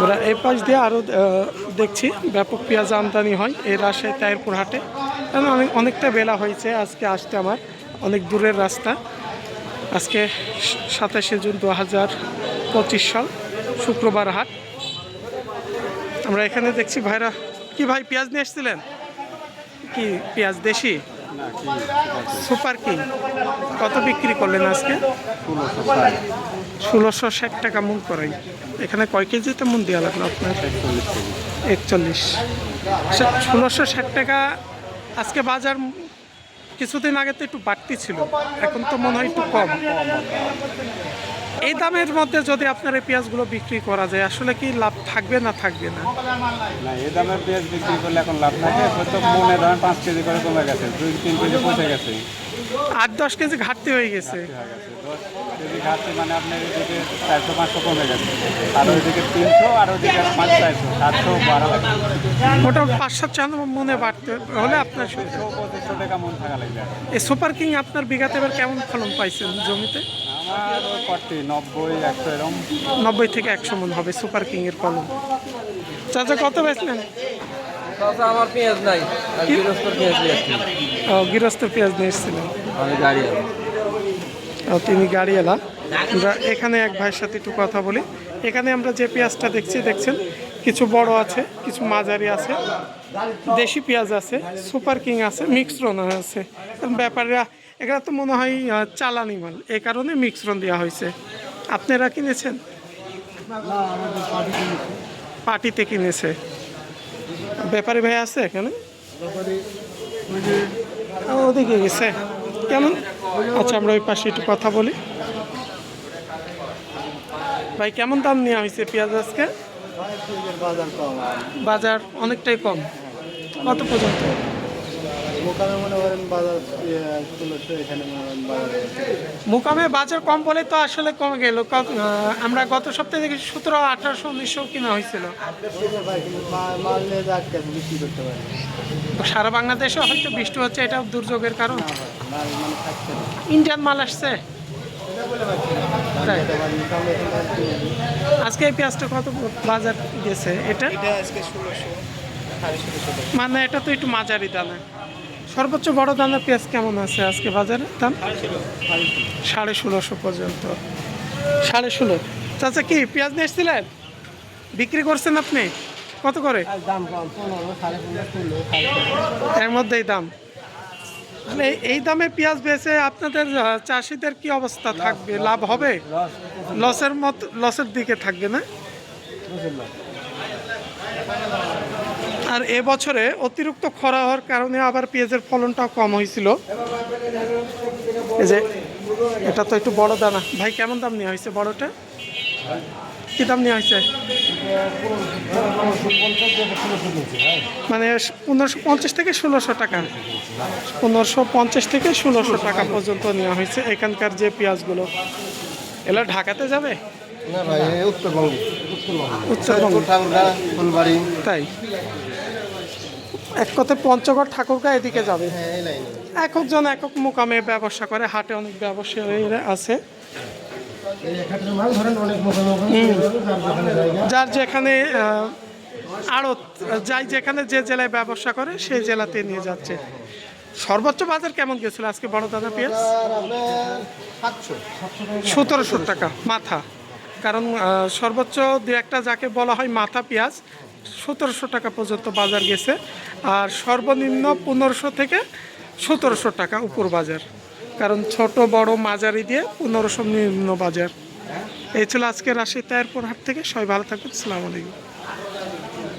ওরা এই পাশ দিয়ে আরও দেখছি ব্যাপক পেঁয়াজ আমদানি হয় এই রাজশাহী তাহিরপুর হাটে, কারণ অনেকটা বেলা হয়েছে আজকে আসতে, আমার অনেক দূরের রাস্তা। আজকে 27শে জুন 2025 সাল, শুক্রবার হাট। আমরা এখানে দেখছি ভাইরা, কি ভাই পেঁয়াজ নিয়ে এসেছিলেন? কি পেঁয়াজ দেশি সুপার কিং? কত বিক্রি করলেন আজকে? 1660 টাকা মন করাই। এখানে কয় কেজিতে মন দেওয়া লাগলো আপনার? 41। 1660 টাকা। আজকে বাজার কিছুদিন আগে তো একটু বাড়তি ছিল, এখন তো মনে হয় একটু কম। এই দামের মধ্যে যদি আপনার এই পেঁয়াজগুলো বিক্রি করা যায়, আসলে কি লাভ থাকবে না থাকবে না? না, এই দামের পেঁয়াজ বিক্রি করলে এখন লাভ থাকে। হয়তো মনে ধরেন 5 কেজি করে কমে গেছে, 2-3 কেজি পৌঁছে গেছে, 8-10 কেজি ঘাটতি হয়ে গেছে। 10 কেজি ঘাটতি মানে আপনার এদিকে 400-500 কমে গেছে, আর ওইদিকে 300, আর ওইদিকে 500-400, 700 বাড়া লাগে। মোটামুটি 5-7 মনে বাড়তে হলে আপনার 2500 টাকা মন থাকা লাগবে। এই সুপার কিং আপনার বিঘাতে এবার কেমন ফলন পাইছেন জমিতে? আমার করতে 90-100 এরকম। 90 থেকে 100 মন হবে সুপার কিং এর ফলন। চাচা কত বেচলেন? আমার পেঁয়াজ নাই, গৃহস্থর পেঁয়াজ গৃহস্থর পেঁয়াজ নিয়ে এসেছিলেন? আমি গাড়ি তিনি গাড়িওয়ালা। আমরা এখানে এক ভাইয়ের সাথে একটু কথা বলি। এখানে আমরা যে পেঁয়াজটা দেখছেন কিছু বড় আছে, কিছু মাঝারি আছে, দেশি পেঁয়াজ আছে, সুপার কিং আছে, মিক্সরন আছে। ব্যাপারীরা এগুলো তো মনে হয় চালানি মাল, এই কারণে মিক্সরন দেওয়া হয়েছে। আপনারা কিনেছেন? পার্টিতে কিনেছে। ব্যাপারী ভাই আছে এখানে? ওদিকে গেছে। কেমন? আচ্ছা, আমরা ওই পাশে একটু কথা বলি। ভাই কেমন দাম নেওয়া হয়েছে পেঁয়াজ আজকে? বাজার অনেকটাই কম। কত পর্যন্ত? মুকামে বাজার কম বলে তো আসলে কমে গেল। আমরা গত সপ্তাহে দেখি 1700, 1800, 1900 কিনা হয়েছিল। সারা বাংলাদেশে হয়তো বৃষ্টি হচ্ছে, এটা দুর্যোগের কারণ। ইন্ডিয়ান মাল আসছে। আজকে এই পেঁয়াজটা কত বাজার গেছে? এটা মানে এটা তো একটু মাঝারি দানা। সর্বোচ্চ বড় দানা পেঁয়াজ কেমন আছে আজকে বাজারে দাম? 1650 পর্যন্ত। 16.5। চাচা কি পেঁয়াজ নিয়ে এসেছিলেন? বিক্রি করছেন আপনি কত করে? এর মধ্যেই দাম। তাহলে এই দামে পেঁয়াজ বেচে আপনাদের চাষিদের কি অবস্থা থাকবে? লাভ হবে? লসের দিকে থাকবে না? আর এবছরে অতিরিক্ত খরা হওয়ার কারণে আবার পেঁয়াজের ফলনটাও কম হয়েছিল। এই যে এটা তো একটু বড় দানা। ভাই কেমন দাম নেওয়া হয়েছে বড়টা? কি দাম নেওয়া হয়েছে? মানে 1550 থেকে 1600 টাকা। 1550 থেকে 1600 টাকা পর্যন্ত নেওয়া হয়েছে এখানকার যে পেঁয়াজগুলো। এগুলো ঢাকাতে যাবে? না ভাই, উত্তরবঙ্গে। তাই এক কথায় পঞ্চগড় ঠাকুরগাঁ এদিকে যাবে। একজন একক মোকামে ব্যবসা করে, হাটে অনেক ব্যবসায়ীরা আছে। যার যেখানে আড়ত যাই, যেখানে যে জেলায় ব্যবসা করে সেই জেলাতে নিয়ে যাচ্ছে। সর্বোচ্চ বাজার কেমন গেছিল আজকে বড় দানা পেঁয়াজ? 1700 টাকা মাথা। কারণ সর্বোচ্চ দু একটা যাকে বলা হয় মাথা পেঁয়াজ, 1700 টাকা পর্যন্ত বাজার গেছে। আর সর্বনিম্ন 1500 থেকে 1700 টাকা উপর বাজার। কারণ ছোট বড় মাঝারি দিয়ে 1500 নিম্ন বাজার। এই ছিল আজকে রাজশাহী তাহিরপুর হাট থেকে। সবাই ভালো থাকবেন। আসসালামু আলাইকুম।